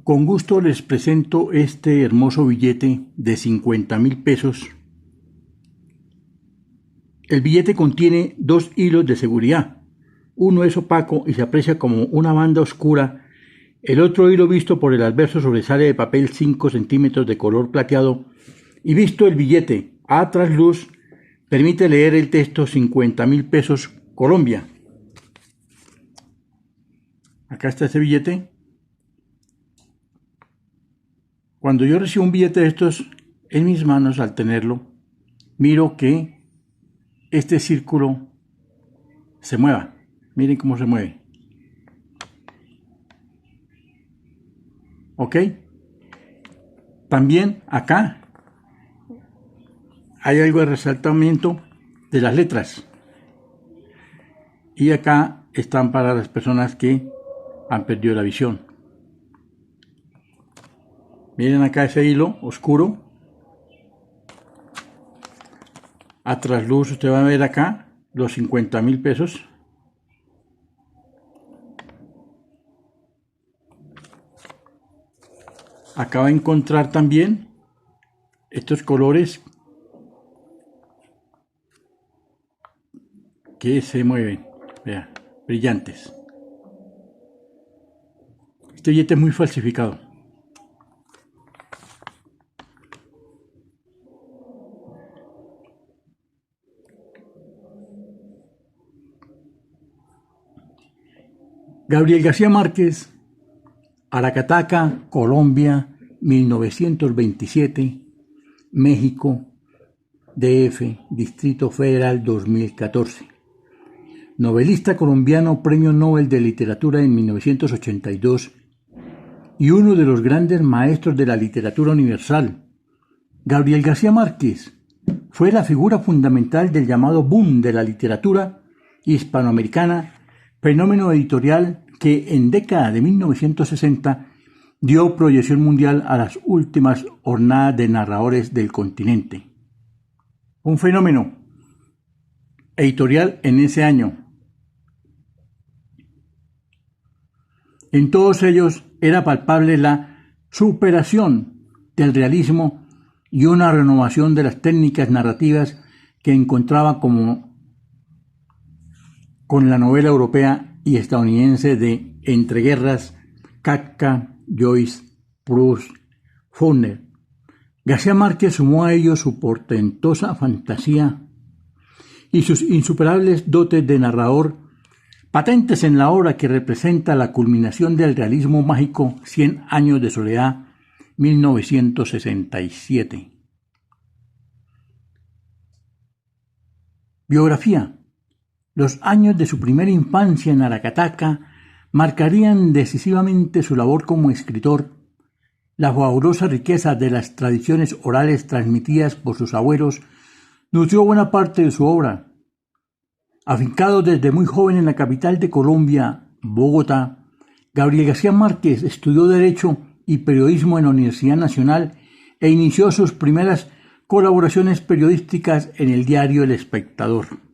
Con gusto les presento este hermoso billete de 50.000 pesos. El billete contiene dos hilos de seguridad. Uno es opaco y se aprecia como una banda oscura. El otro hilo visto por el adverso sobresale de papel 5 centímetros de color plateado y visto el billete a trasluz permite leer el texto 50.000 pesos Colombia. Acá está ese billete. Cuando yo recibo un billete de estos en mis manos, al tenerlo, miro que este círculo se mueva. Miren cómo se mueve. ¿Ok? También acá hay algo de resaltamiento de las letras. Y acá están para las personas que han perdido la visión. Miren acá ese hilo oscuro. A trasluz usted va a ver acá los 50.000 pesos. Acá va a encontrar también estos colores que se mueven, vean, brillantes. Este billete es muy falsificado. Gabriel García Márquez, Aracataca, Colombia, 1927, México, DF, Distrito Federal, 2014. Novelista colombiano, Premio Nobel de Literatura en 1982 y uno de los grandes maestros de la literatura universal. Gabriel García Márquez fue la figura fundamental del llamado boom de la literatura hispanoamericana, fenómeno editorial que en década de 1960 dio proyección mundial a las últimas hornadas de narradores del continente. Un fenómeno editorial en ese año. En todos ellos era palpable la superación del realismo y una renovación de las técnicas narrativas que encontraba como con la novela europea y estadounidense de entreguerras, Kafka, Joyce, Proust, Faulkner. García Márquez sumó a ello su portentosa fantasía y sus insuperables dotes de narrador, patentes en la obra que representa la culminación del realismo mágico 100 años de soledad, 1967. Biografía. Los años de su primera infancia en Aracataca marcarían decisivamente su labor como escritor. La fabulosa riqueza de las tradiciones orales transmitidas por sus abuelos nutrió buena parte de su obra. Afincado desde muy joven en la capital de Colombia, Bogotá, Gabriel García Márquez estudió Derecho y Periodismo en la Universidad Nacional e inició sus primeras colaboraciones periodísticas en el diario El Espectador.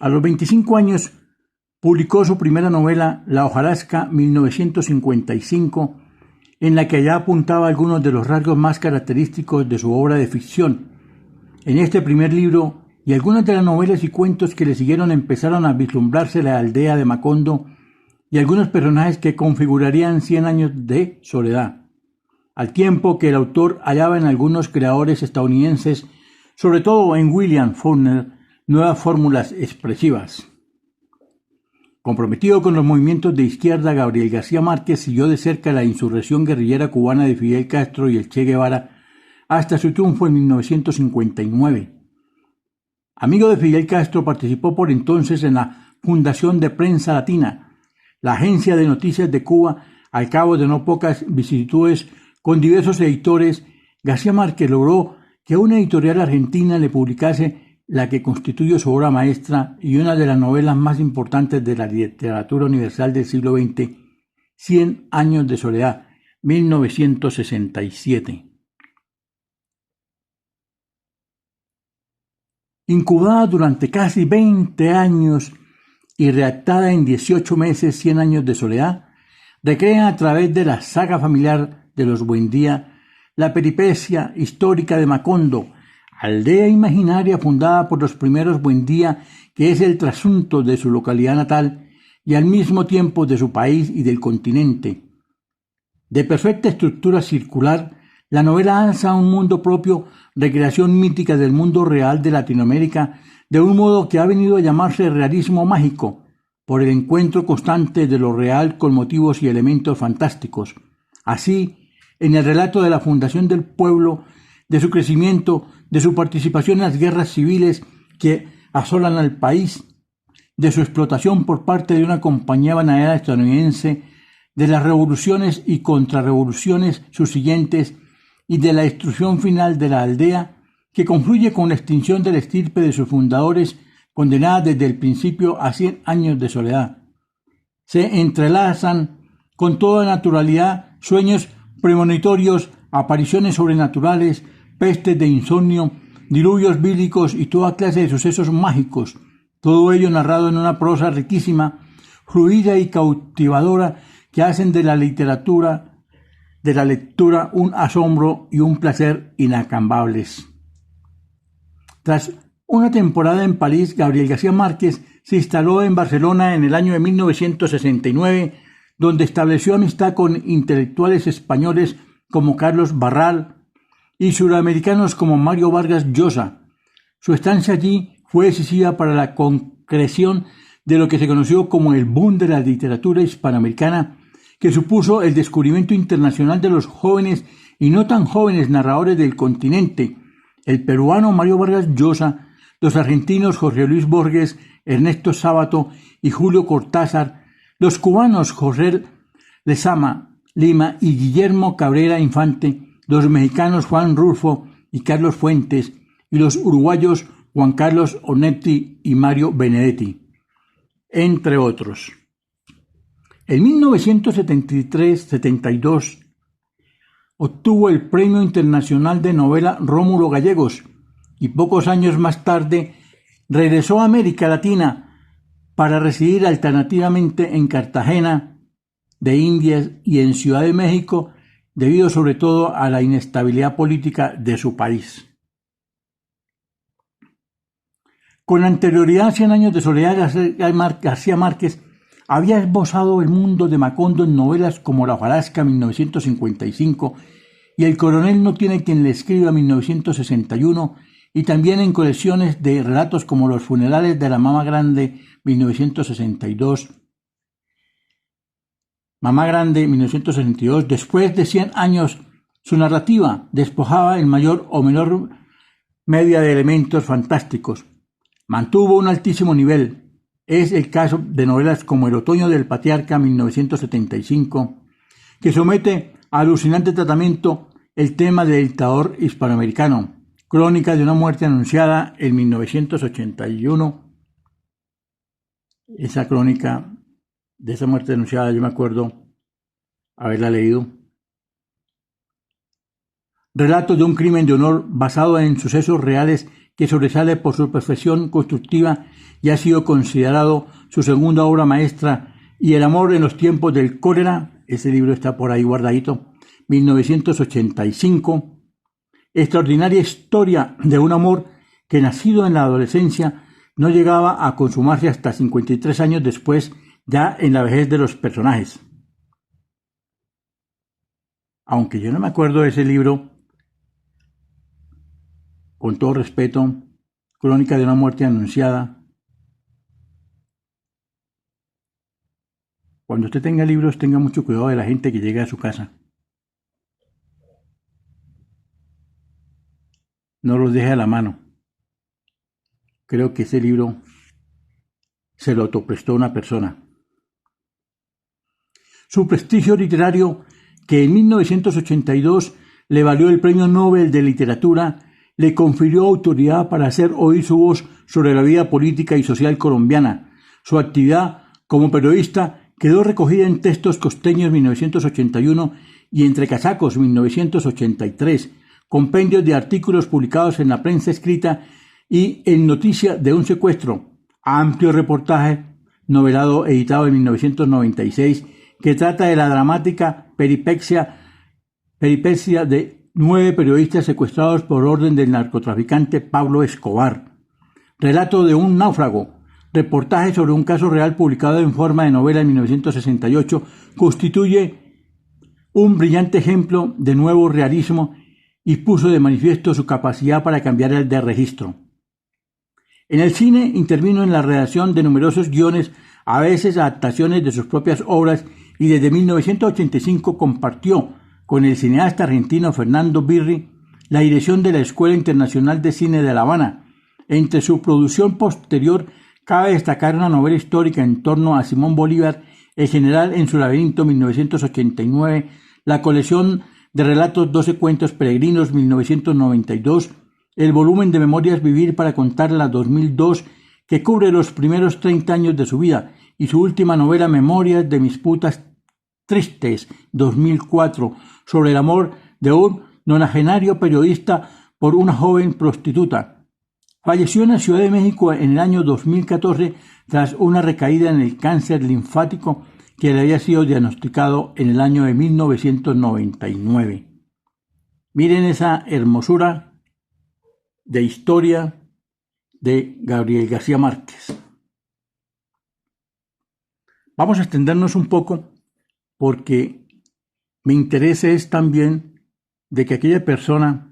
A los 25 años publicó su primera novela, La hojarasca, 1955, en la que ya apuntaba algunos de los rasgos más característicos de su obra de ficción. En este primer libro y algunas de las novelas y cuentos que le siguieron empezaron a vislumbrarse la aldea de Macondo y algunos personajes que configurarían 100 años de soledad, al tiempo que el autor hallaba en algunos creadores estadounidenses, sobre todo en William Faulkner, nuevas fórmulas expresivas. Comprometido con los movimientos de izquierda, Gabriel García Márquez siguió de cerca la insurrección guerrillera cubana de Fidel Castro y el Che Guevara hasta su triunfo en 1959. Amigo de Fidel Castro, participó por entonces en la Fundación de Prensa Latina, la agencia de noticias de Cuba. Al cabo de no pocas vicisitudes con diversos editores, García Márquez logró que una editorial argentina le publicase la que constituye su obra maestra y una de las novelas más importantes de la literatura universal del siglo XX, 100 años de soledad, 1967. Incubada durante casi 20 años y redactada en 18 meses, 100 años de soledad, recrea a través de la saga familiar de los Buendía la peripecia histórica de Macondo, aldea imaginaria fundada por los primeros Buendía, que es el trasunto de su localidad natal y al mismo tiempo de su país y del continente. De perfecta estructura circular, la novela alza un mundo propio, recreación mítica del mundo real de Latinoamérica, de un modo que ha venido a llamarse realismo mágico, por el encuentro constante de lo real con motivos y elementos fantásticos. Así, en el relato de la fundación del pueblo, de su crecimiento, de su participación en las guerras civiles que asolan al país, de su explotación por parte de una compañía bananera estadounidense, de las revoluciones y contrarrevoluciones subsiguientes y de la destrucción final de la aldea, que confluye con la extinción de la estirpe de sus fundadores, condenada desde el principio a 100 años de soledad. Se entrelazan con toda naturalidad sueños premonitorios, apariciones sobrenaturales, pestes de insomnio, diluvios bíblicos y toda clase de sucesos mágicos, todo ello narrado en una prosa riquísima, fluida y cautivadora, que hacen de la lectura un asombro y un placer inacambables. Tras una temporada en París, Gabriel García Márquez se instaló en Barcelona en el año de 1969, donde estableció amistad con intelectuales españoles como Carlos Barral y suramericanos como Mario Vargas Llosa. Su estancia allí fue decisiva para la concreción de lo que se conoció como el boom de la literatura hispanoamericana, que supuso el descubrimiento internacional de los jóvenes y no tan jóvenes narradores del continente, el peruano Mario Vargas Llosa, los argentinos Jorge Luis Borges, Ernesto Sábato y Julio Cortázar, los cubanos José Lezama Lima y Guillermo Cabrera Infante, los mexicanos Juan Rulfo y Carlos Fuentes, y los uruguayos Juan Carlos Onetti y Mario Benedetti, entre otros. En 1973-72 obtuvo el Premio Internacional de Novela Rómulo Gallegos y pocos años más tarde regresó a América Latina para residir alternativamente en Cartagena de Indias y en Ciudad de México, debido sobre todo a la inestabilidad política de su país. Con anterioridad a 100 años de soledad, García Márquez había esbozado el mundo de Macondo en novelas como La hojarasca, 1955, y El coronel no tiene quien le escriba, 1961, y también en colecciones de relatos como Los funerales de la Mamá Grande, 1962, Mamá Grande, 1962. Después de 100 años, su narrativa despojaba en mayor o menor medida de elementos fantásticos. Mantuvo un altísimo nivel. Es el caso de novelas como El otoño del patriarca, 1975, que somete a alucinante tratamiento el tema del dictador hispanoamericano, Crónica de una muerte anunciada, en 1981. Esa crónica de esa muerte anunciada, yo me acuerdo haberla leído. Relatos de un crimen de honor basado en sucesos reales, que sobresale por su perfección constructiva y ha sido considerado su segunda obra maestra. Y El amor en los tiempos del cólera, ese libro está por ahí guardadito, 1985. Extraordinaria historia de un amor que, nacido en la adolescencia, no llegaba a consumarse hasta 53 años después, ya en la vejez de los personajes. Aunque yo no me acuerdo de ese libro, con todo respeto, Crónica de una muerte anunciada. Cuando usted tenga libros, tenga mucho cuidado de la gente que llega a su casa. No los deje a la mano. Creo que ese libro se lo autoprestó una persona. Su prestigio literario, que en 1982 le valió el Premio Nobel de Literatura, le confirió autoridad para hacer oír su voz sobre la vida política y social colombiana. Su actividad como periodista quedó recogida en Textos Costeños, 1981, y Entre Casacos, 1983, compendios de artículos publicados en la prensa escrita y en Noticia de un secuestro, amplio reportaje novelado editado en 1996, que trata de la dramática peripecia de 9 periodistas secuestrados por orden del narcotraficante Pablo Escobar. Relato de un náufrago, reportaje sobre un caso real publicado en forma de novela en 1968, constituye un brillante ejemplo de nuevo realismo y puso de manifiesto su capacidad para cambiar el de registro. En el cine intervino en la redacción de numerosos guiones, a veces adaptaciones de sus propias obras, y desde 1985 compartió con el cineasta argentino Fernando Birri la dirección de la Escuela Internacional de Cine de La Habana. Entre su producción posterior cabe destacar una novela histórica en torno a Simón Bolívar, el general en su laberinto 1989, la colección de relatos 12 cuentos peregrinos 1992, el volumen de Memorias Vivir para contarla 2002, que cubre los primeros 30 años de su vida, y su última novela Memorias de mis putas tristes 2004, sobre el amor de un nonagenario periodista por una joven prostituta. Falleció en la Ciudad de México en el año 2014 tras una recaída en el cáncer linfático que le había sido diagnosticado en el año de 1999. Miren esa hermosura de historia de Gabriel García Márquez. Vamos a extendernos un poco porque mi interés es también de que aquella persona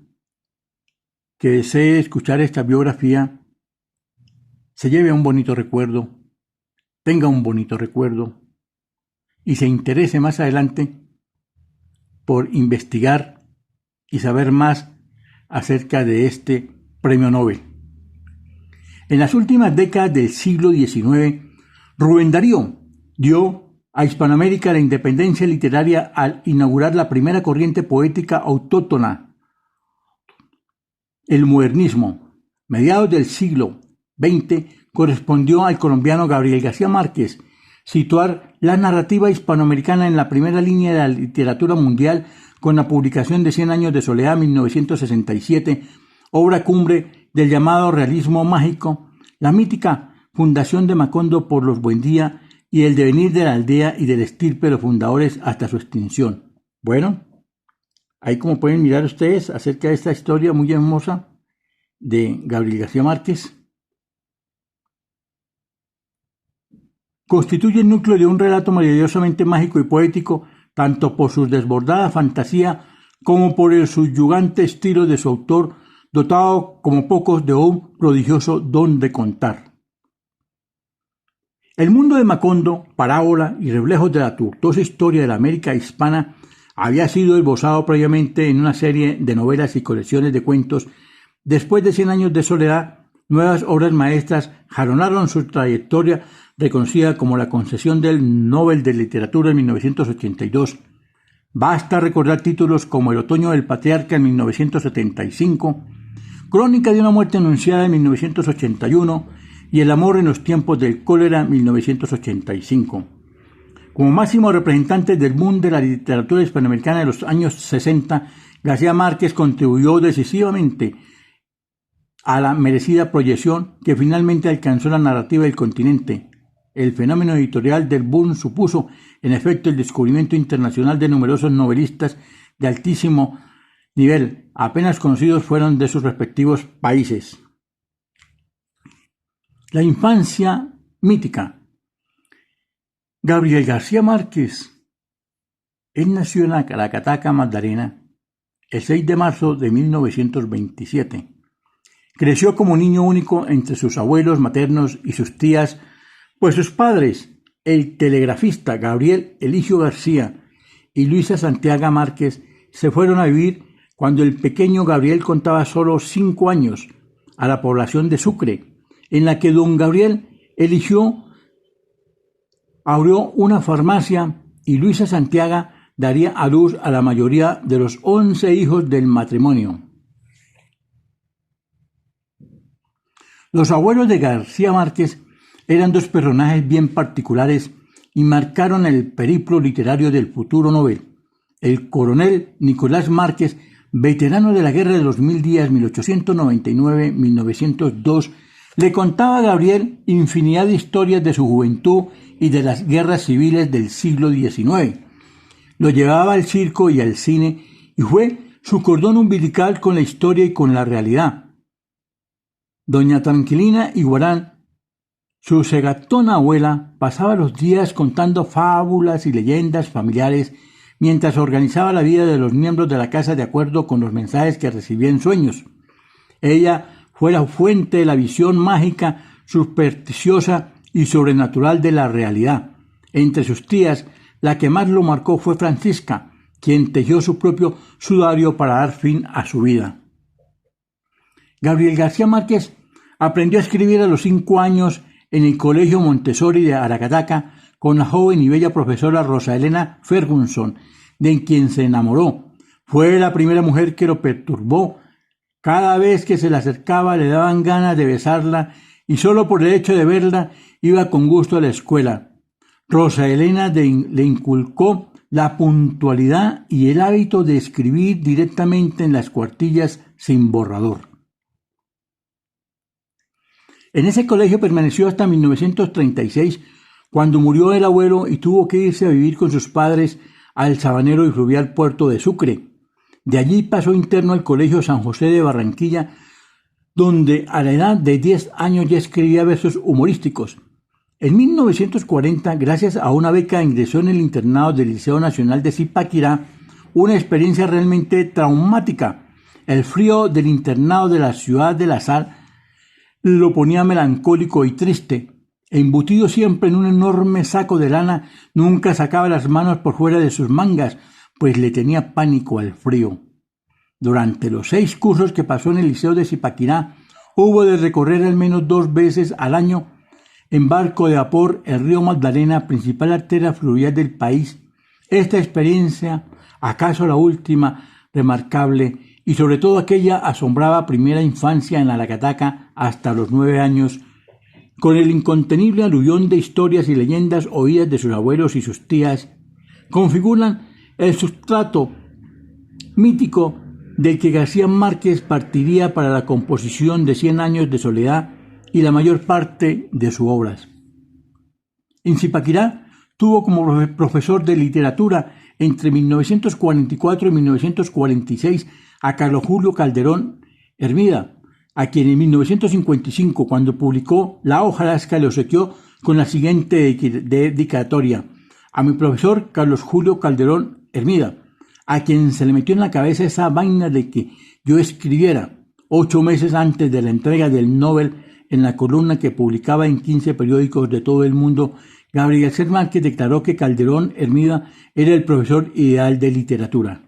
que desee escuchar esta biografía se lleve un bonito recuerdo, tenga un bonito recuerdo y se interese más adelante por investigar y saber más acerca de este Premio Nobel. En las últimas décadas del siglo XIX, Rubén Darío dio a Hispanoamérica la independencia literaria al inaugurar la primera corriente poética autóctona, el modernismo. Mediados del siglo XX correspondió al colombiano Gabriel García Márquez situar la narrativa hispanoamericana en la primera línea de la literatura mundial con la publicación de 100 años de soledad 1967, obra cumbre del llamado realismo mágico, la mítica fundación de Macondo por los Buendía y el devenir de la aldea y del estirpe de los fundadores hasta su extinción. Bueno, ahí como pueden mirar ustedes acerca de esta historia muy hermosa de Gabriel García Márquez. Constituye el núcleo de un relato maravillosamente mágico y poético, tanto por su desbordada fantasía como por el subyugante estilo de su autor, dotado como pocos de un prodigioso don de contar. El mundo de Macondo, parábola y reflejo de la tortuosa historia de la América hispana, había sido esbozado previamente en una serie de novelas y colecciones de cuentos. Después de 100 años de soledad, nuevas obras maestras jalonaron su trayectoria, reconocida como la concesión del Nobel de Literatura en 1982. Basta recordar títulos como El otoño del patriarca en 1975, Crónica de una muerte anunciada en 1981 y El amor en los tiempos del cólera en 1985. Como máximo representante del boom de la literatura hispanoamericana de los años 60, García Márquez contribuyó decisivamente a la merecida proyección que finalmente alcanzó la narrativa del continente. El fenómeno editorial del boom supuso, en efecto, el descubrimiento internacional de numerosos novelistas de altísimo nivel, apenas conocidos fueron de sus respectivos países. La infancia mítica. Gabriel García Márquez. Él nació en la Caracataca, Magdalena, el 6 de marzo de 1927. Creció como niño único entre sus abuelos maternos y sus tías, pues sus padres, el telegrafista Gabriel Eligio García y Luisa Santiago Márquez, se fueron a vivir cuando el pequeño Gabriel contaba solo 5 años a la población de Sucre, en la que don Gabriel Eligio abrió una farmacia y Luisa Santiago daría a luz a la mayoría de los 11 hijos del matrimonio. Los abuelos de García Márquez eran dos personajes bien particulares y marcaron el periplo literario del futuro Nobel. El coronel Nicolás Márquez, veterano de la Guerra de los 1000 días 1899-1902, Le contaba a Gabriel infinidad de historias de su juventud y de las guerras civiles del siglo XIX. Lo llevaba al circo y al cine y fue su cordón umbilical con la historia y con la realidad. Doña Tranquilina Iguarán, su segatona abuela, pasaba los días contando fábulas y leyendas familiares mientras organizaba la vida de los miembros de la casa de acuerdo con los mensajes que recibía en sueños. Ella fue la fuente de la visión mágica, supersticiosa y sobrenatural de la realidad. Entre sus tías, la que más lo marcó fue Francisca, quien tejió su propio sudario para dar fin a su vida. Gabriel García Márquez aprendió a escribir a los 5 años en el Colegio Montessori de Aracataca con la joven y bella profesora Rosa Elena Ferguson, de quien se enamoró. Fue la primera mujer que lo perturbó. Cada vez que se le acercaba le daban ganas de besarla y solo por el hecho de verla iba con gusto a la escuela. Rosa Elena le inculcó la puntualidad y el hábito de escribir directamente en las cuartillas sin borrador. En ese colegio permaneció hasta 1936, cuando murió el abuelo y tuvo que irse a vivir con sus padres al sabanero y fluvial puerto de Sucre. De allí pasó interno al Colegio San José de Barranquilla, donde a la edad de 10 años ya escribía versos humorísticos. En 1940, gracias a una beca, ingresó en el internado del Liceo Nacional de Zipaquirá, una experiencia realmente traumática. El frío del internado de la ciudad de la sal lo ponía melancólico y triste. Embutido siempre en un enorme saco de lana, nunca sacaba las manos por fuera de sus mangas, pues le tenía pánico al frío. Durante los 6 cursos que pasó en el Liceo de Zipaquirá, hubo de recorrer al menos 2 veces al año en barco de vapor el río Magdalena, principal arteria fluvial del país. Esta experiencia, acaso la última, remarcable, y sobre todo aquella asombraba primera infancia en Aracataca hasta los 9 años, con el incontenible aluvión de historias y leyendas oídas de sus abuelos y sus tías, configuran el sustrato mítico del que García Márquez partiría para la composición de 100 años de soledad y la mayor parte de sus obras. En Zipaquirá tuvo como profesor de literatura entre 1944 y 1946 a Carlos Julio Calderón Hermida, a quien en 1955, cuando publicó La hojarasca, le obsequió con la siguiente dedicatoria: a mi profesor Carlos Julio Calderón Hermida, a quien se le metió en la cabeza esa vaina de que yo escribiera, 8 meses antes de la entrega del Nobel, en la columna que publicaba en 15 periódicos de todo el mundo. Gabriel García Márquez declaró que Calderón Hermida era el profesor ideal de literatura.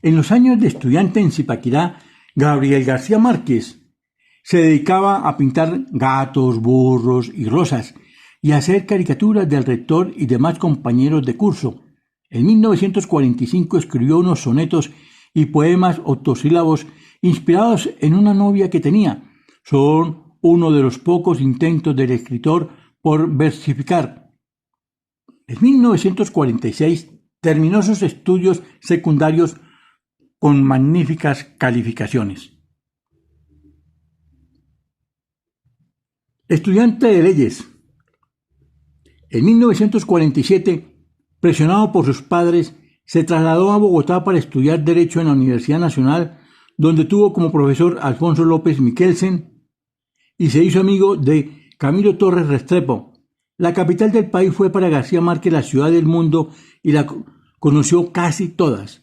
En los años de estudiante en Zipaquirá, Gabriel García Márquez se dedicaba a pintar gatos, burros y rosas y a hacer caricaturas del rector y demás compañeros de curso. En 1945 escribió unos sonetos y poemas octosílabos inspirados en una novia que tenía. Son uno de los pocos intentos del escritor por versificar. En 1946 terminó sus estudios secundarios con magníficas calificaciones. Estudiante de leyes. En 1947, presionado por sus padres, se trasladó a Bogotá para estudiar Derecho en la Universidad Nacional, donde tuvo como profesor Alfonso López Michelsen y se hizo amigo de Camilo Torres Restrepo. La capital del país fue para García Márquez la ciudad del mundo y la conoció casi todas.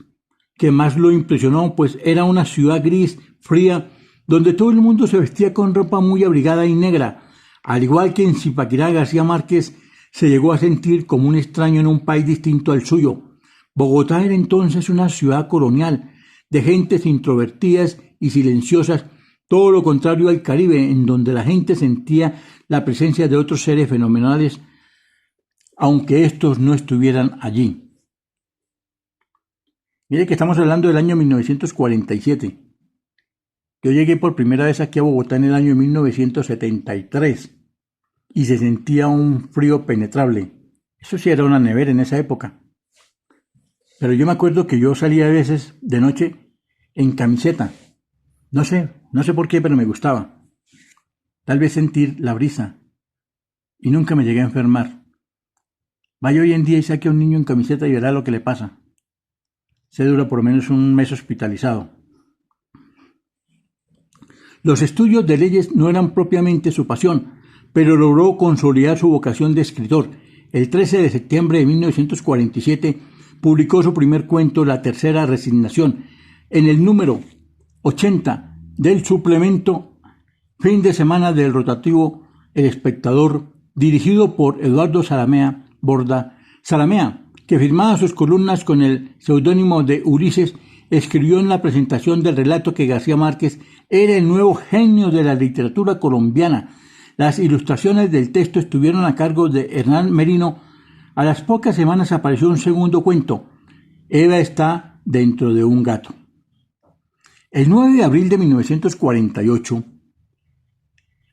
Que más lo impresionó, pues era una ciudad gris, fría, donde todo el mundo se vestía con ropa muy abrigada y negra. Al igual que en Zipaquirá, García Márquez se llegó a sentir como un extraño en un país distinto al suyo. Bogotá era entonces una ciudad colonial, de gentes introvertidas y silenciosas, todo lo contrario al Caribe, en donde la gente sentía la presencia de otros seres fenomenales, aunque estos no estuvieran allí. Mire que estamos hablando del año 1947. Yo llegué por primera vez aquí a Bogotá en el año 1973 y se sentía un frío penetrable. Eso sí era una nevera en esa época. Pero yo me acuerdo que yo salía a veces de noche en camiseta. No sé por qué, pero me gustaba. tal vez sentir la brisa, y nunca me llegué a enfermar. Vaya hoy en día y saque a un niño en camiseta y verá lo que le pasa. Se dura por lo menos un mes hospitalizado. Los estudios de leyes no eran propiamente su pasión, pero logró consolidar su vocación de escritor. El 13 de septiembre de 1947 publicó su primer cuento, La tercera resignación, en el número 80 del suplemento Fin de semana del rotativo El Espectador, dirigido por Eduardo Zalamea Borda. Zalamea, que firmaba sus columnas con el seudónimo de Ulises, escribió en la presentación del relato que García Márquez era el nuevo genio de la literatura colombiana. Las ilustraciones del texto estuvieron a cargo de Hernán Merino. A las pocas semanas apareció un segundo cuento, Eva está dentro de un gato. El 9 de abril de 1948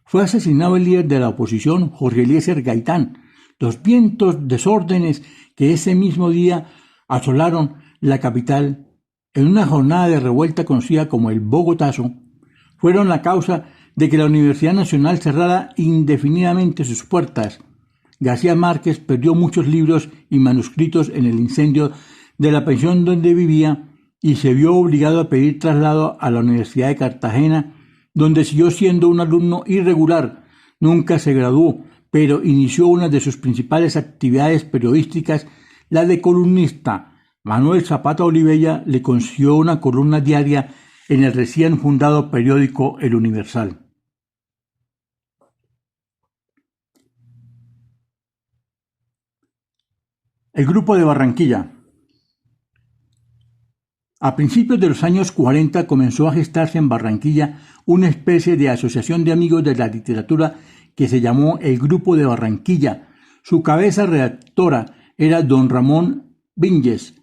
fue asesinado el líder de la oposición, Jorge Eliezer Gaitán. Los vientos desórdenes que ese mismo día asolaron la capital en una jornada de revuelta conocida como el Bogotazo, fueron la causa de que la Universidad Nacional cerrara indefinidamente sus puertas. García Márquez perdió muchos libros y manuscritos en el incendio de la pensión donde vivía y se vio obligado a pedir traslado a la Universidad de Cartagena, donde siguió siendo un alumno irregular. Nunca se graduó, pero inició una de sus principales actividades periodísticas, la de columnista. Manuel Zapata Olivella le consiguió una columna diaria en el recién fundado periódico El Universal. El Grupo de Barranquilla. A principios de los años 40 comenzó a gestarse en Barranquilla una especie de asociación de amigos de la literatura que se llamó el Grupo de Barranquilla. Su cabeza redactora era don Ramón Viñes,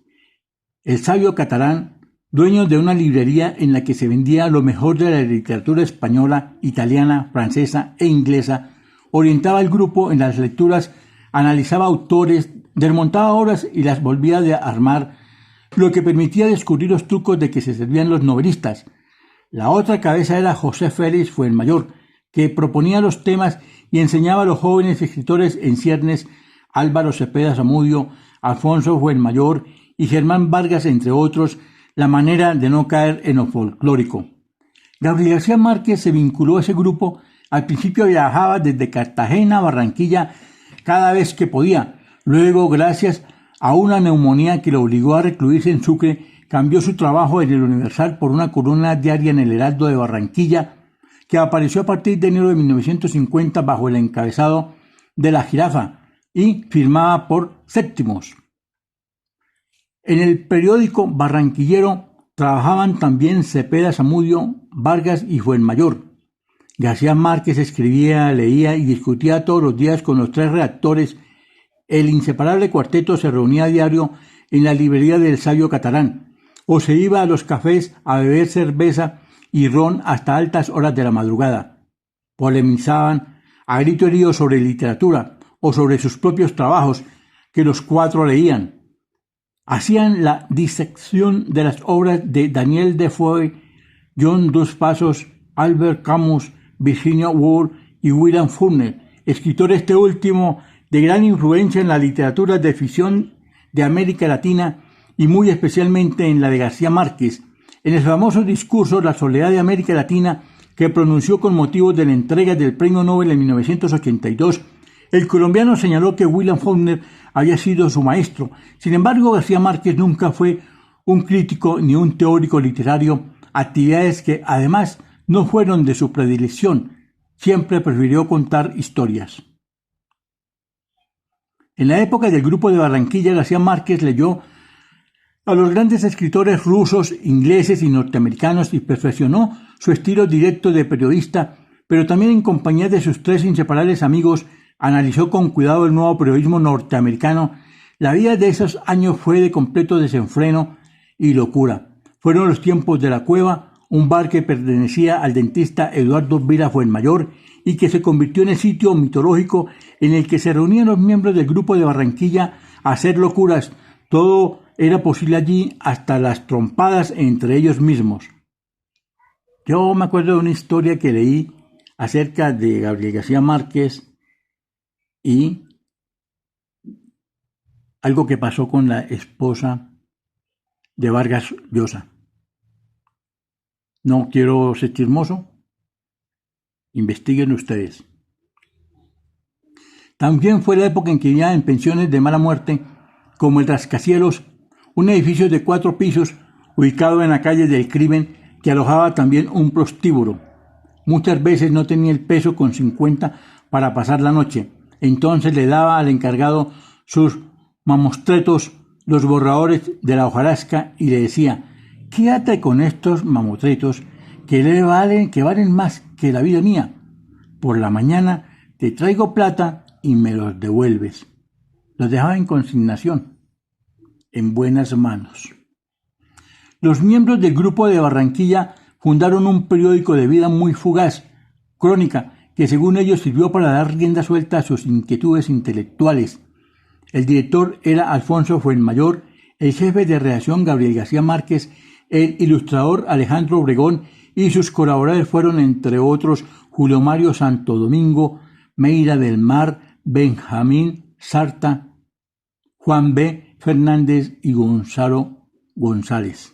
el sabio catalán, dueño de una librería en la que se vendía lo mejor de la literatura española, italiana, francesa e inglesa. Orientaba al grupo en las lecturas, analizaba autores, desmontaba obras y las volvía a armar, lo que permitía descubrir los trucos de que se servían los novelistas. La otra cabeza era José Félix Fuenmayor, que proponía los temas y enseñaba a los jóvenes escritores en ciernes, Álvaro Cepeda Zamudio, Alfonso Fuenmayor y Germán Vargas, entre otros, la manera de no caer en lo folclórico. Gabriel García Márquez se vinculó a ese grupo. Al principio viajaba desde Cartagena a Barranquilla cada vez que podía. Luego, gracias a una neumonía que lo obligó a recluirse en Sucre, cambió su trabajo en el Universal por una columna diaria en el Heraldo de Barranquilla, que apareció a partir de enero de 1950 bajo el encabezado de La Jirafa y firmada por Séptimos. En el periódico barranquillero trabajaban también Cepeda Zamudio, Vargas y Fuenmayor. García Márquez escribía, leía y discutía todos los días con los tres redactores. El inseparable cuarteto se reunía a diario en la librería del sabio catalán, o se iba a los cafés a beber cerveza y ron hasta altas horas de la madrugada. Polemizaban a grito herido sobre literatura o sobre sus propios trabajos, que los cuatro leían. Hacían la disección de las obras de Daniel Defoe, John Dos Passos, Albert Camus, Virginia Woolf y William Faulkner, escritor este último de gran influencia en la literatura de ficción de América Latina y muy especialmente en la de García Márquez. En el famoso discurso La soledad de América Latina, que pronunció con motivo de la entrega del Premio Nobel en 1982, el colombiano señaló que William Faulkner había sido su maestro. Sin embargo, García Márquez nunca fue un crítico ni un teórico literario, actividades que además no fueron de su predilección. Siempre prefirió contar historias. En la época del Grupo de Barranquilla, García Márquez leyó a los grandes escritores rusos, ingleses y norteamericanos y perfeccionó su estilo directo de periodista, pero también en compañía de sus tres inseparables amigos analizó con cuidado el nuevo periodismo norteamericano. La vida de esos años fue de completo desenfreno y locura. Fueron los tiempos de La Cueva, un bar que pertenecía al dentista Eduardo Vila Fuenmayor y que se convirtió en el sitio mitológico en el que se reunían los miembros del Grupo de Barranquilla a hacer locuras. Todo era posible allí, hasta las trompadas entre ellos mismos. Yo me acuerdo de una historia que leí acerca de Gabriel García Márquez y algo que pasó con la esposa de Vargas Llosa. No quiero ser chismoso, investiguen ustedes. También fue la época en que vivía en pensiones de mala muerte, como el Rascacielos, un edificio de 4 pisos ubicado en la calle del Crimen que alojaba también un prostíbulo. Muchas veces no tenía el peso con 50 para pasar la noche. Entonces le daba al encargado sus mamotretos, los borradores de la hojarasca, y le decía: quédate con estos mamotretos que valen más que la vida mía. Por la mañana te traigo plata y me los devuelves. Los dejaba en consignación, en buenas manos. Los miembros del Grupo de Barranquilla fundaron un periódico de vida muy fugaz, Crónica, que según ellos sirvió para dar rienda suelta a sus inquietudes intelectuales. El director era Alfonso Fuenmayor, el jefe de redacción Gabriel García Márquez, el ilustrador Alejandro Obregón, y sus colaboradores fueron, entre otros, Julio Mario Santo Domingo, Meira del Mar, Benjamín Sarta, Juan B. Fernández y Gonzalo González.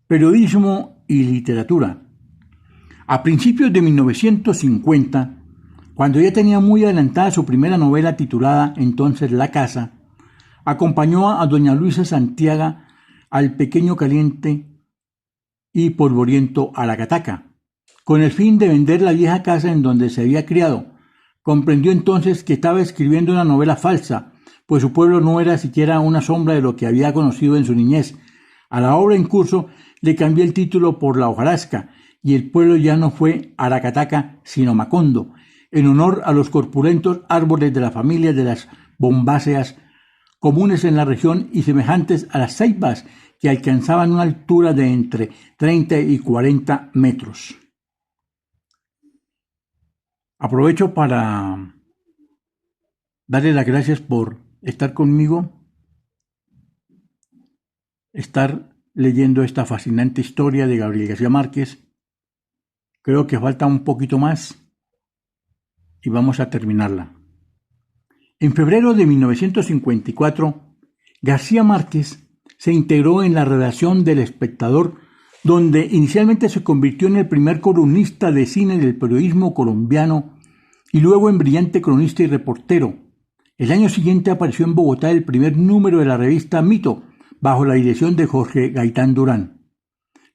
Periodismo y literatura. A principios de 1950, cuando ya tenía muy adelantada su primera novela titulada entonces La Casa, acompañó a doña Luisa Santiago al pequeño caliente y polvoriento Aracataca, con el fin de vender la vieja casa en donde se había criado. Comprendió entonces que estaba escribiendo una novela falsa, pues su pueblo no era siquiera una sombra de lo que había conocido en su niñez. A la obra en curso le cambió el título por La hojarasca, y el pueblo ya no fue Aracataca, sino Macondo, en honor a los corpulentos árboles de la familia de las bombáceas, comunes en la región y semejantes a las ceibas, que alcanzaban una altura de entre 30 y 40 metros. Aprovecho para darle las gracias por estar conmigo, estar leyendo esta fascinante historia de Gabriel García Márquez. Creo que falta un poquito más y vamos a terminarla. En febrero de 1954, García Márquez se integró en la redacción del Espectador, donde inicialmente se convirtió en el primer columnista de cine del periodismo colombiano y luego en brillante cronista y reportero. El año siguiente apareció en Bogotá el primer número de la revista Mito, bajo la dirección de Jorge Gaitán Durán.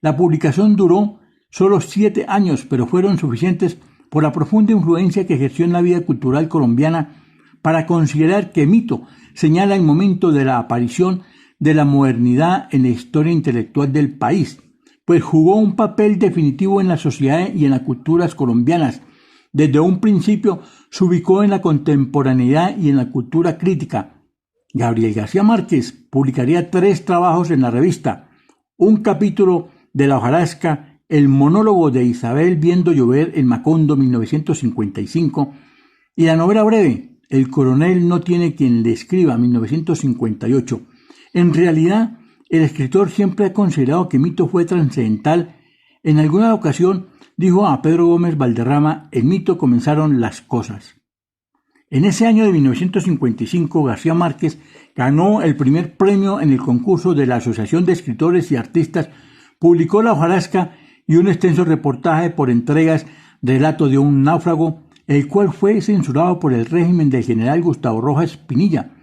La publicación duró solo 7 años, pero fueron suficientes por la profunda influencia que ejerció en la vida cultural colombiana para considerar que Mito señala el momento de la aparición de la modernidad en la historia intelectual del país, pues jugó un papel definitivo en la sociedad y en las culturas colombianas. Desde un principio se ubicó en la contemporaneidad y en la cultura crítica. Gabriel García Márquez publicaría 3 trabajos en la revista: un capítulo de La hojarasca, el monólogo de Isabel viendo llover en Macondo 1955, y la novela breve El coronel no tiene quien le escriba 1958. En realidad, el escritor siempre ha considerado que Mito fue trascendental. En alguna ocasión dijo a Pedro Gómez Valderrama: en Mito comenzaron las cosas. En ese año de 1955, García Márquez ganó el primer premio en el concurso de la Asociación de Escritores y Artistas, publicó La hojarasca y un extenso reportaje por entregas, Relato de un náufrago, el cual fue censurado por el régimen del general Gustavo Rojas Pinilla.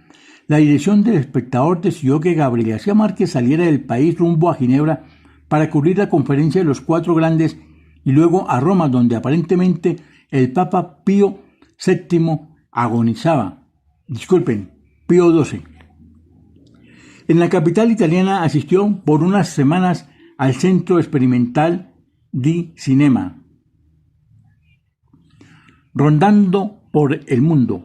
La dirección del Espectador decidió que Gabriel García Márquez saliera del país rumbo a Ginebra para cubrir la conferencia de los 4 grandes y luego a Roma, donde aparentemente el Papa Pío XII agonizaba. Pío XII. En la capital italiana asistió por unas semanas al Centro Experimental di Cinema, rondando por el mundo.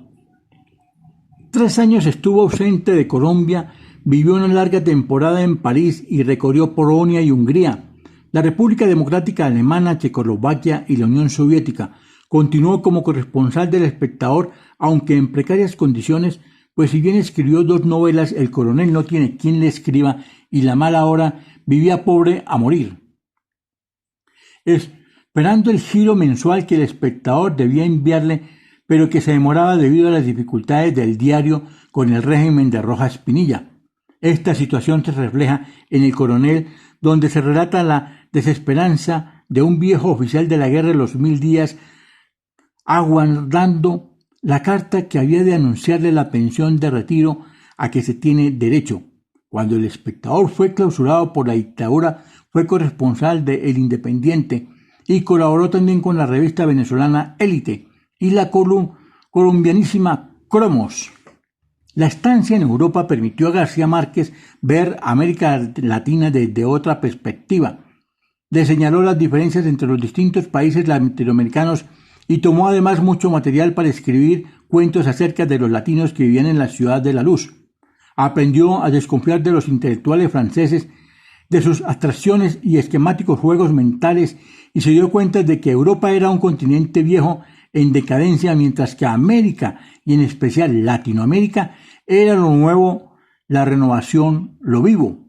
3 años estuvo ausente de Colombia, vivió una larga temporada en París y recorrió Polonia y Hungría, la República Democrática Alemana, Checoslovaquia y la Unión Soviética. Continuó como corresponsal del Espectador, aunque en precarias condiciones, pues si bien escribió 2 novelas, El coronel no tiene quien le escriba y La mala hora, vivía pobre a morir. esperando el giro mensual que el espectador debía enviarle, pero que se demoraba debido a las dificultades del diario con el régimen de Rojas Pinilla. Esta situación se refleja en El Coronel, donde se relata la desesperanza de un viejo oficial de la guerra de los 1000 días aguardando la carta que había de anunciarle la pensión de retiro a que se tiene derecho. Cuando El Espectador fue clausurado por la dictadura, fue corresponsal de El Independiente y colaboró también con la revista venezolana Élite y la colombianísima Cromos. La estancia en Europa permitió a García Márquez ver América Latina desde otra perspectiva. Le señaló las diferencias entre los distintos países latinoamericanos y tomó además mucho material para escribir cuentos acerca de los latinos que vivían en la Ciudad de la Luz. Aprendió a desconfiar de los intelectuales franceses, de sus abstracciones y esquemáticos juegos mentales, y se dio cuenta de que Europa era un continente viejo en decadencia, mientras que América, y en especial Latinoamérica, era lo nuevo, la renovación, lo vivo.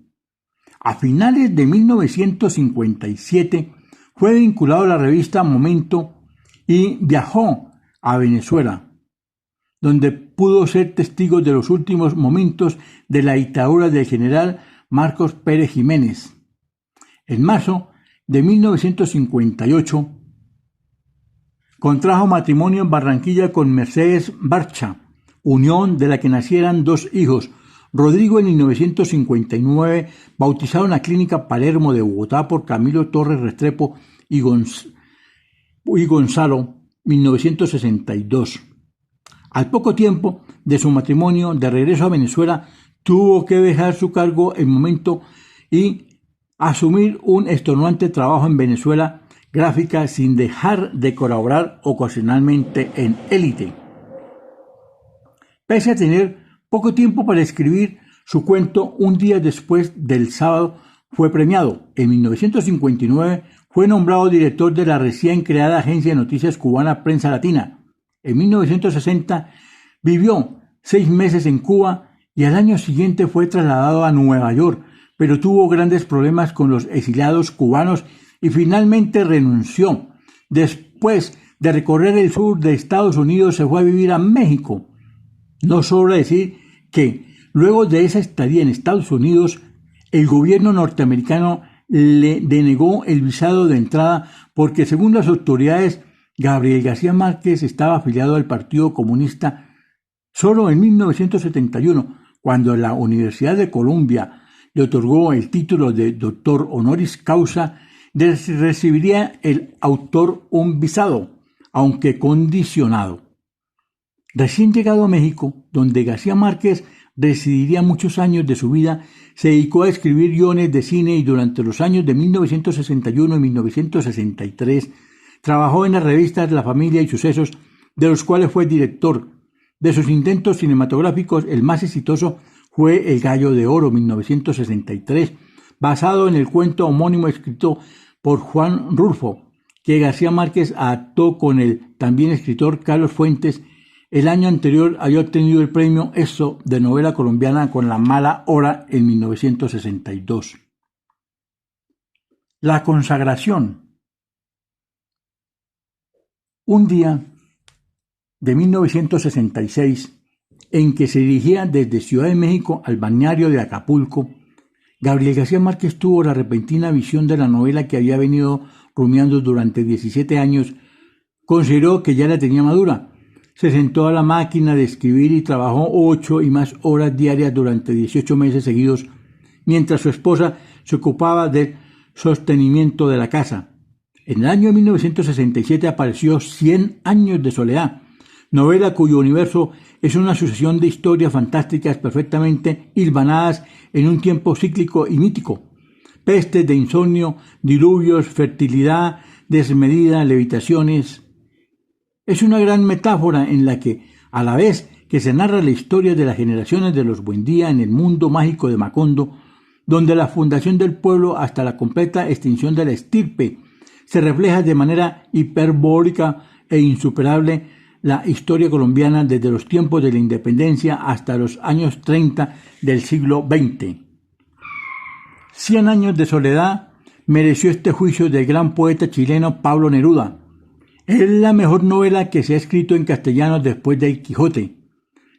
A finales de 1957 fue vinculado a la revista Momento y viajó a Venezuela, donde pudo ser testigo de los últimos momentos de la dictadura del general Marcos Pérez Jiménez. En marzo de 1958 contrajo matrimonio en Barranquilla con Mercedes Barcha, unión de la que nacieran 2 hijos. Rodrigo en 1959, bautizado en la Clínica Palermo de Bogotá por Camilo Torres Restrepo y Gonzalo, 1962. Al poco tiempo de su matrimonio, de regreso a Venezuela, tuvo que dejar su cargo en Momento y asumir un estornudante trabajo en Venezuela Gráfica, sin dejar de colaborar ocasionalmente en Élite. Pese a tener poco tiempo para escribir su cuento, un día después del sábado fue premiado. En 1959 fue nombrado director de la recién creada agencia de noticias cubana Prensa Latina. En 1960 vivió 6 meses en Cuba y al año siguiente fue trasladado a Nueva York, pero tuvo grandes problemas con los exiliados cubanos y finalmente renunció. Después de recorrer el sur de Estados Unidos, se fue a vivir a México. No sobra decir que luego de esa estadía en Estados Unidos, el gobierno norteamericano le denegó el visado de entrada porque, según las autoridades, Gabriel García Márquez estaba afiliado al Partido Comunista. Solo en 1971, cuando la Universidad de Columbia le otorgó el título de doctor honoris causa, recibiría el autor un visado, aunque condicionado. Recién llegado a México, donde García Márquez residiría muchos años de su vida, se dedicó a escribir guiones de cine y durante los años de 1961 y 1963 trabajó en las revistas La Familia y Sucesos, de los cuales fue director. De sus intentos cinematográficos, el más exitoso fue El Gallo de Oro, 1963, basado en el cuento homónimo escrito por Juan Rulfo, que García Márquez adaptó con el también escritor Carlos Fuentes. El año anterior había obtenido el premio ESSO de novela colombiana con La Mala Hora en 1962. La consagración. Un día de 1966, en que se dirigía desde Ciudad de México al balneario de Acapulco, Gabriel García Márquez tuvo la repentina visión de la novela que había venido rumiando durante 17 años. Consideró que ya la tenía madura. Se sentó a la máquina de escribir y trabajó 8 y más horas diarias durante 18 meses seguidos, mientras su esposa se ocupaba del sostenimiento de la casa. En el año 1967 apareció 100 años de soledad, novela cuyo universo es una sucesión de historias fantásticas perfectamente hilvanadas en un tiempo cíclico y mítico. Pestes de insomnio, diluvios, fertilidad desmedida, levitaciones. Es una gran metáfora en la que, a la vez que se narra la historia de las generaciones de los Buendía en el mundo mágico de Macondo, donde la fundación del pueblo hasta la completa extinción de la estirpe se refleja de manera hiperbólica e insuperable la historia colombiana desde los tiempos de la independencia hasta los años 30 del siglo XX. 100 años de soledad mereció este juicio del gran poeta chileno Pablo Neruda. Es la mejor novela que se ha escrito en castellano después de El Quijote.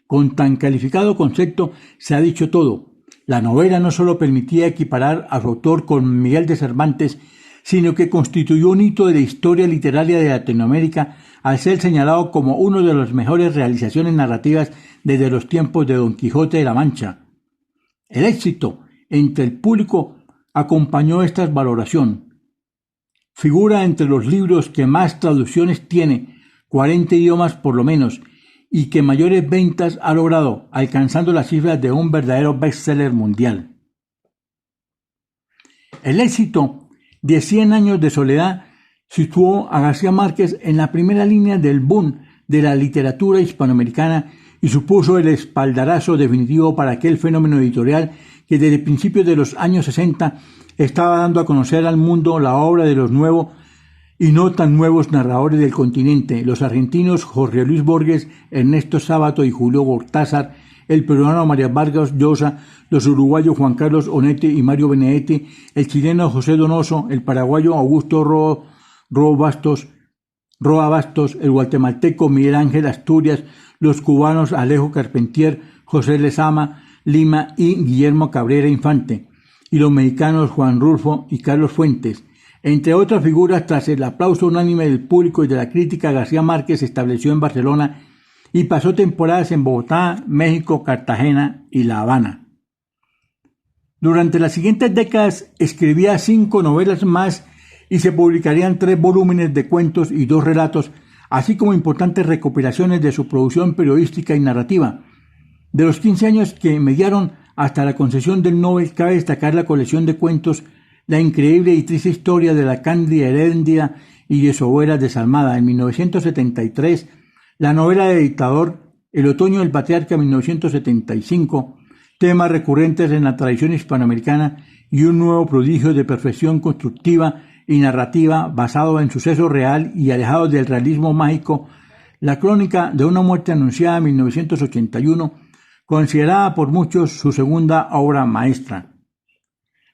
Con tan calificado concepto se ha dicho todo. La novela no solo permitía equiparar a su autor con Miguel de Cervantes, sino que constituyó un hito de la historia literaria de Latinoamérica al ser señalado como una de las mejores realizaciones narrativas desde los tiempos de Don Quijote de la Mancha. El éxito entre el público acompañó esta valoración. Figura entre los libros que más traducciones tiene, 40 idiomas por lo menos, y que mayores ventas ha logrado, alcanzando las cifras de un verdadero bestseller mundial. El éxito de 100 años de soledad situó a García Márquez en la primera línea del boom de la literatura hispanoamericana y supuso el espaldarazo definitivo para aquel fenómeno editorial que desde principios de los años 60 estaba dando a conocer al mundo la obra de los nuevos y no tan nuevos narradores del continente, los argentinos Jorge Luis Borges, Ernesto Sábato y Julio Cortázar, el peruano María Vargas Llosa, los uruguayos Juan Carlos Onete y Mario Benedetti, el chileno José Donoso, el paraguayo Augusto Roa Bastos, el guatemalteco Miguel Ángel Asturias, los cubanos Alejo Carpentier, José Lezama Lima y Guillermo Cabrera Infante, y los mexicanos Juan Rulfo y Carlos Fuentes. Entre otras figuras, tras el aplauso unánime del público y de la crítica, García Márquez se estableció en Barcelona y pasó temporadas en Bogotá, México, Cartagena y La Habana. Durante las siguientes décadas escribía 5 novelas más y se publicarían 3 volúmenes de cuentos y 2 relatos, así como importantes recopilaciones de su producción periodística y narrativa. De los 15 años que mediaron hasta la concesión del Nobel, cabe destacar la colección de cuentos La increíble y triste historia de la cándida Heréndida y de Soberas desalmada en 1973, la novela de dictador El otoño del patriarca en 1975, temas recurrentes en la tradición hispanoamericana y un nuevo prodigio de perfección constructiva y narrativa basado en suceso real y alejado del realismo mágico, la crónica de una muerte anunciada en 1981, considerada por muchos su segunda obra maestra.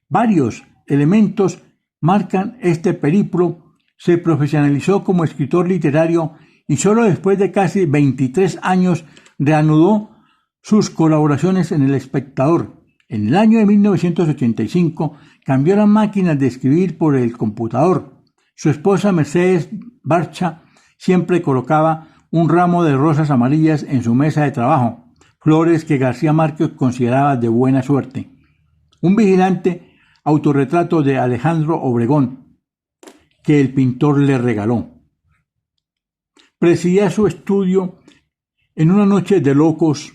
Varios elementos marcan este periplo. Se profesionalizó como escritor literario y solo después de casi 23 años reanudó sus colaboraciones en El Espectador. En el año de 1985 cambió las máquinas de escribir por el computador. Su esposa Mercedes Barcha siempre colocaba un ramo de rosas amarillas en su mesa de trabajo, flores que García Márquez consideraba de buena suerte. Un vigilante autorretrato de Alejandro Obregón, que el pintor le regaló. Presidía su estudio en una noche de locos.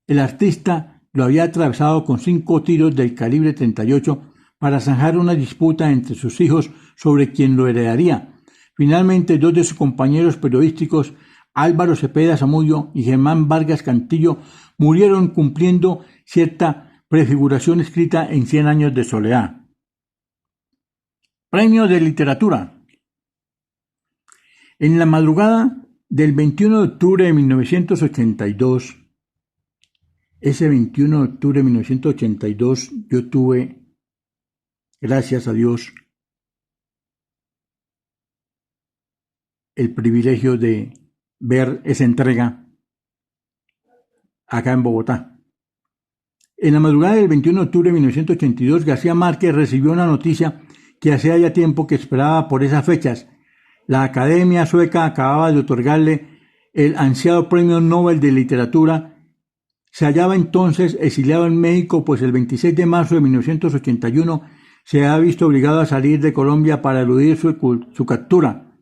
El artista lo había atravesado con 5 tiros del calibre 38 para zanjar una disputa entre sus hijos sobre quién lo heredaría. Finalmente, 2 de sus compañeros periodísticos, Álvaro Cepeda Zamudio y Germán Vargas Cantillo, murieron cumpliendo cierta prefiguración escrita en 100 años de soledad. Premio de Literatura. En la madrugada del 21 de octubre de 1982, ese 21 de octubre de 1982, yo tuve, gracias a Dios, el privilegio de ver esa entrega acá en Bogotá. En la madrugada del 21 de octubre de 1982, García Márquez recibió una noticia que hacía ya tiempo que esperaba por esas fechas. La Academia Sueca acababa de otorgarle el ansiado Premio Nobel de Literatura. Se hallaba entonces exiliado en México, pues el 26 de marzo de 1981 se había visto obligado a salir de Colombia para eludir su captura.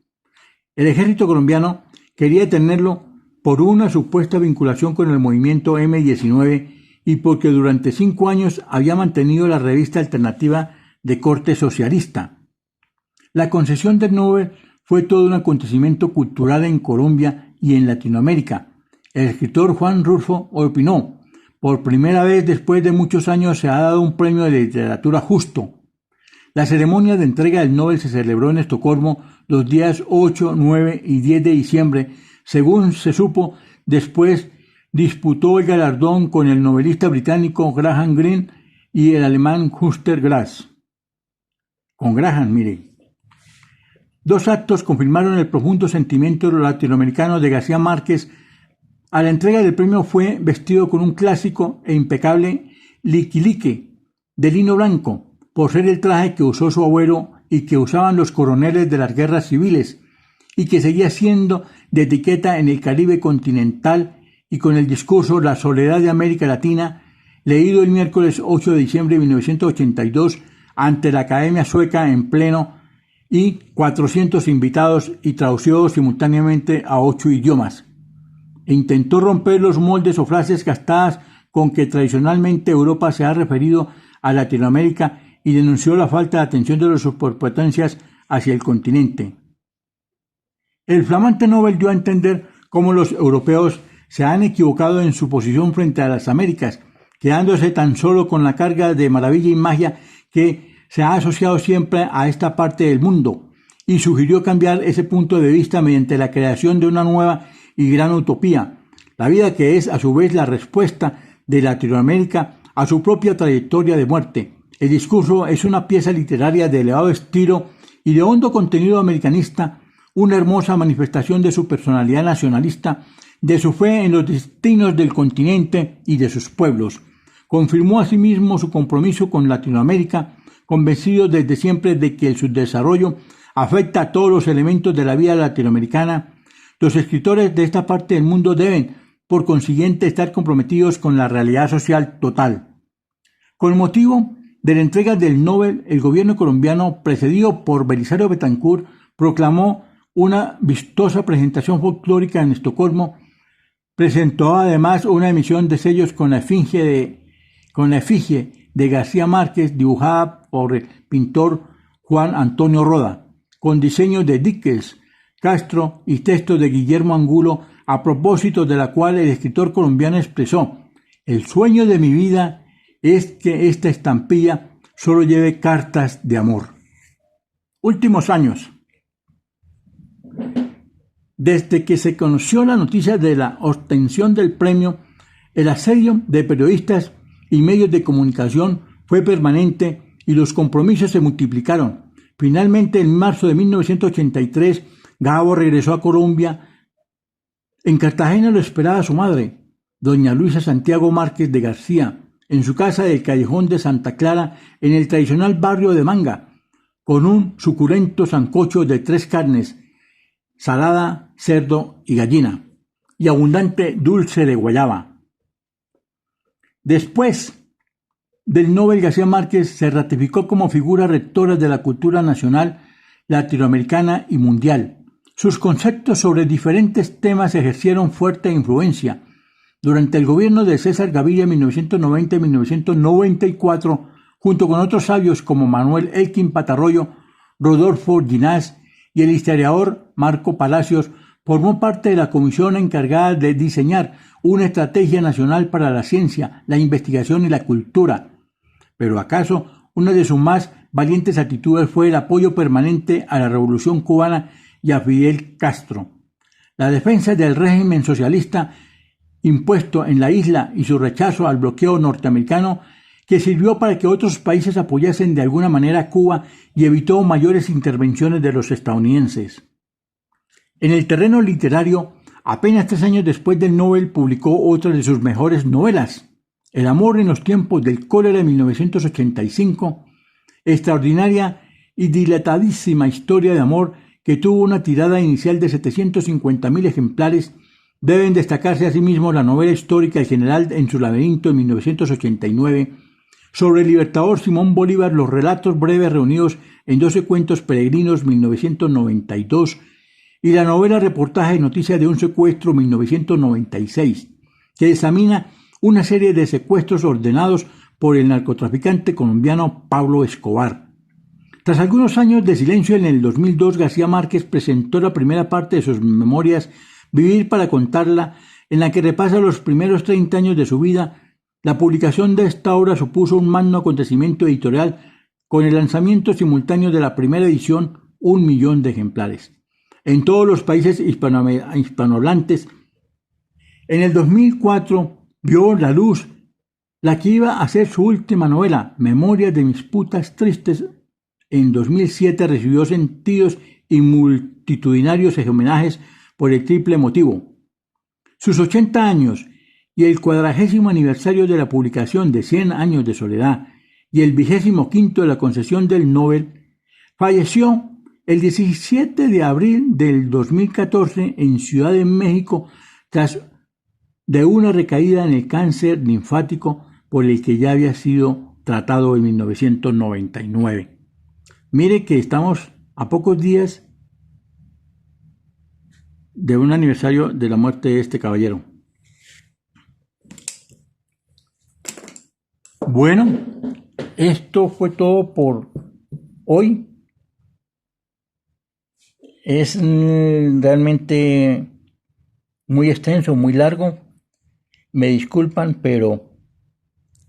El ejército colombiano quería detenerlo por una supuesta vinculación con el movimiento M-19 y porque durante 5 años había mantenido la revista alternativa de corte socialista. La concesión del Nobel fue todo un acontecimiento cultural en Colombia y en Latinoamérica. El escritor Juan Rulfo opinó: por primera vez después de muchos años se ha dado un premio de literatura justo. La ceremonia de entrega del Nobel se celebró en Estocolmo los días 8, 9 y 10 de diciembre. Según se supo, después disputó el galardón con el novelista británico Graham Greene y el alemán Günter Grass. con Graham, mire. Dos actos confirmaron el profundo sentimiento latinoamericano de García Márquez. A la entrega del premio fue vestido con un clásico e impecable liquilique de lino blanco, por ser el traje que usó su abuelo y que usaban los coroneles de las guerras civiles, y que seguía siendo de etiqueta en el Caribe continental, y con el discurso La soledad de América Latina, leído el miércoles 8 de diciembre de 1982 ante la Academia Sueca en pleno, y 400 invitados, y traducido simultáneamente a 8 idiomas. Intentó romper los moldes o frases gastadas con que tradicionalmente Europa se ha referido a Latinoamérica y denunció la falta de atención de las superpotencias hacia el continente. El flamante Nobel dio a entender cómo los europeos se han equivocado en su posición frente a las Américas, quedándose tan solo con la carga de maravilla y magia que se ha asociado siempre a esta parte del mundo, y sugirió cambiar ese punto de vista mediante la creación de una nueva y gran utopía, la vida, que es a su vez la respuesta de Latinoamérica a su propia trayectoria de muerte. El discurso es una pieza literaria de elevado estilo y de hondo contenido americanista, una hermosa manifestación de su personalidad nacionalista, de su fe en los destinos del continente y de sus pueblos. Confirmó asimismo su compromiso con Latinoamérica, convencido desde siempre de que el subdesarrollo afecta a todos los elementos de la vida latinoamericana. Los escritores de esta parte del mundo deben, por consiguiente, estar comprometidos con la realidad social total. Con motivo de la entrega del Nobel, el gobierno colombiano, precedido por Belisario Betancur, proclamó una vistosa presentación folclórica en Estocolmo. Presentó además una emisión de sellos con la efigie de García Márquez, dibujada por el pintor Juan Antonio Roda, con diseños de Díquez Castro y textos de Guillermo Angulo, a propósito de la cual el escritor colombiano expresó: el sueño de mi vida es que esta estampilla solo lleve cartas de amor. Últimos años. Desde que se conoció la noticia de la obtención del premio, el asedio de periodistas y medios de comunicación fue permanente y los compromisos se multiplicaron. Finalmente, en marzo de 1983, Gabo regresó a Colombia. En Cartagena lo esperaba su madre, doña Luisa Santiago Márquez de García, en su casa del Callejón de Santa Clara, en el tradicional barrio de Manga, con un suculento sancocho de 3 carnes, salada, cerdo y gallina, y abundante dulce de guayaba. Después del Nobel, García Márquez se ratificó como figura rectora de la cultura nacional, latinoamericana y mundial. Sus conceptos sobre diferentes temas ejercieron fuerte influencia. Durante el gobierno de César Gaviria en 1990 y 1994, junto con otros sabios como Manuel Elkin Patarroyo, Rodolfo Ginás y el historiador Marco Palacios, formó parte de la comisión encargada de diseñar una estrategia nacional para la ciencia, la investigación y la cultura. Pero acaso una de sus más valientes actitudes fue el apoyo permanente a la Revolución Cubana y a Fidel Castro. La defensa del régimen socialista impuesto en la isla y su rechazo al bloqueo norteamericano, que sirvió para que otros países apoyasen de alguna manera a Cuba y evitó mayores intervenciones de los estadounidenses. En el terreno literario, apenas 3 años después del Nobel, publicó otra de sus mejores novelas, El amor en los tiempos del cólera, de 1985, extraordinaria y dilatadísima historia de amor que tuvo una tirada inicial de 750.000 ejemplares. Deben destacarse asimismo la novela histórica El general en su laberinto, en 1989, sobre el libertador Simón Bolívar, los relatos breves reunidos en 12 cuentos peregrinos, 1992, y la novela reportaje Noticias de un secuestro, 1996, que examina una serie de secuestros ordenados por el narcotraficante colombiano Pablo Escobar. Tras algunos años de silencio, en el 2002, García Márquez presentó la primera parte de sus memorias, Vivir para contarla, en la que repasa los primeros 30 años de su vida. La publicación de esta obra supuso un magno acontecimiento editorial, con el lanzamiento simultáneo de la primera edición, 1 millón de ejemplares, en todos los países hispanohablantes. En el 2004 vio la luz la que iba a ser su última novela, Memorias de mis putas tristes En 2007 recibió sentidos y multitudinarios homenajes por el triple motivo: sus 80 años y el 40º aniversario de la publicación de 100 años de soledad y el 25º de la concesión del Nobel. Falleció el 17 de abril del 2014 en Ciudad de México tras de una recaída en el cáncer linfático por el que ya había sido tratado en 1999. Mire que estamos a pocos días de un aniversario de la muerte de este caballero. Bueno, esto fue todo por hoy. Es realmente muy extenso, muy largo. Me disculpan, pero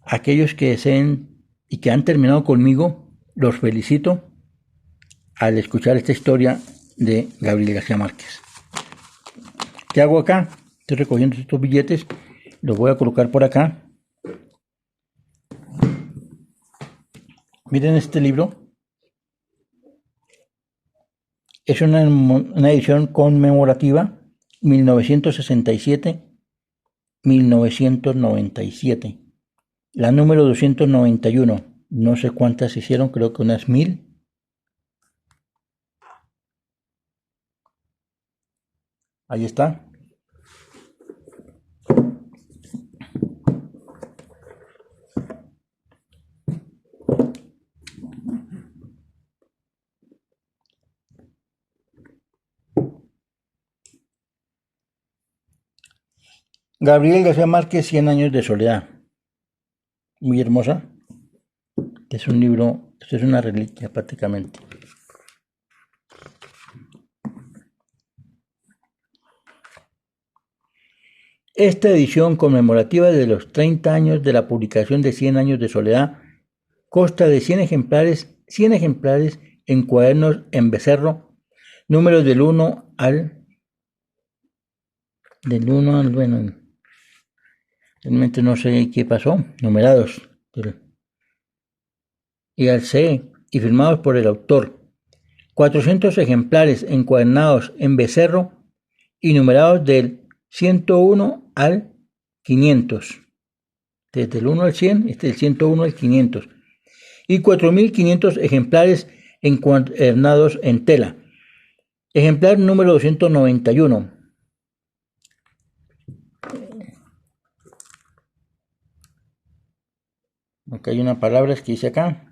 aquellos que deseen y que han terminado conmigo, los felicito al escuchar esta historia de Gabriel García Márquez. ¿Qué hago acá? Estoy recogiendo estos billetes, los voy a colocar por acá. Miren este libro. Es una edición conmemorativa 1967-1997. La número 291. No sé cuántas se hicieron, creo que unas 1000. Ahí está. Gabriel García Márquez, 100 años de soledad. Muy hermosa. Es un libro, esto es una reliquia prácticamente. Esta edición conmemorativa de los 30 años de la publicación de 100 años de soledad consta de 100 ejemplares en cuadernos en becerro, números del 1 al... bueno, realmente no sé qué pasó, numerados, y al C, y firmados por el autor. 400 ejemplares encuadernados en becerro y numerados del 101 al 500. Desde el 1 al 100, este es el 101 al 500. Y 4.500 ejemplares encuadernados en tela. Ejemplar número 291. Acá hay una palabra que dice acá.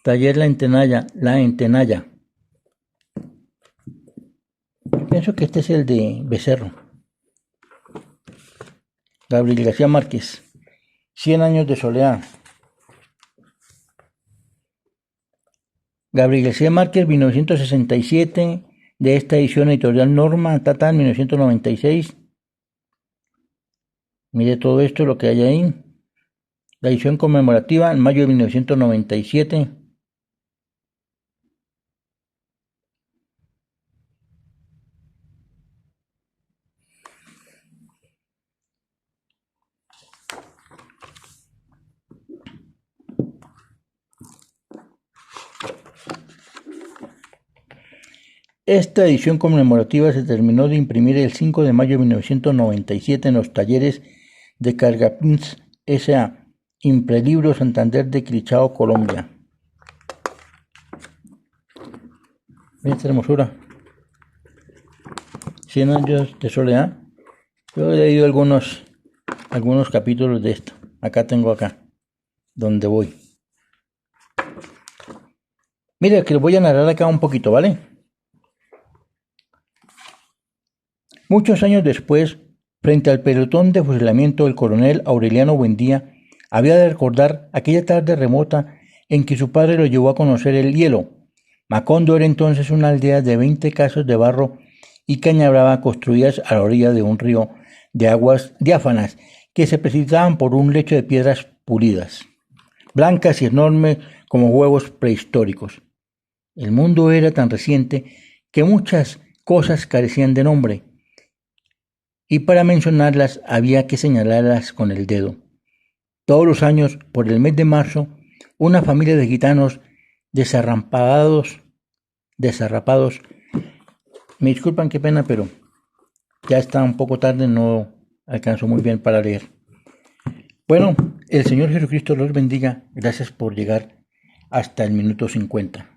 Taller La Entenalla. Pienso que este es el de Becerro. Gabriel García Márquez, 100 años de soledad. Gabriel García Márquez, 1967, de esta edición editorial Norma, Tatán, 1996. Mire todo esto, lo que hay ahí. La edición conmemorativa en mayo de 1997. Esta edición conmemorativa se terminó de imprimir el 5 de mayo de 1997 en los talleres de Cargapins S.A., Imprelibro Santander de Quilichao, Colombia. Miren esta hermosura. 100 años de soledad. Yo he leído algunos capítulos de esto. Acá tengo donde voy. Mira, que les voy a narrar acá un poquito, ¿vale? Muchos años después, frente al pelotón de fusilamiento del coronel Aureliano Buendía, había de recordar aquella tarde remota en que su padre lo llevó a conocer el hielo. Macondo era entonces una aldea de 20 casas de barro y caña brava construidas a la orilla de un río de aguas diáfanas que se precipitaban por un lecho de piedras pulidas, blancas y enormes como huevos prehistóricos. El mundo era tan reciente que muchas cosas carecían de nombre, y para mencionarlas había que señalarlas con el dedo. Todos los años, por el mes de marzo, una familia de gitanos desarrapados, me disculpan, qué pena, pero ya está un poco tarde, no alcanzó muy bien para leer. Bueno, el Señor Jesucristo los bendiga. Gracias por llegar hasta el minuto 50.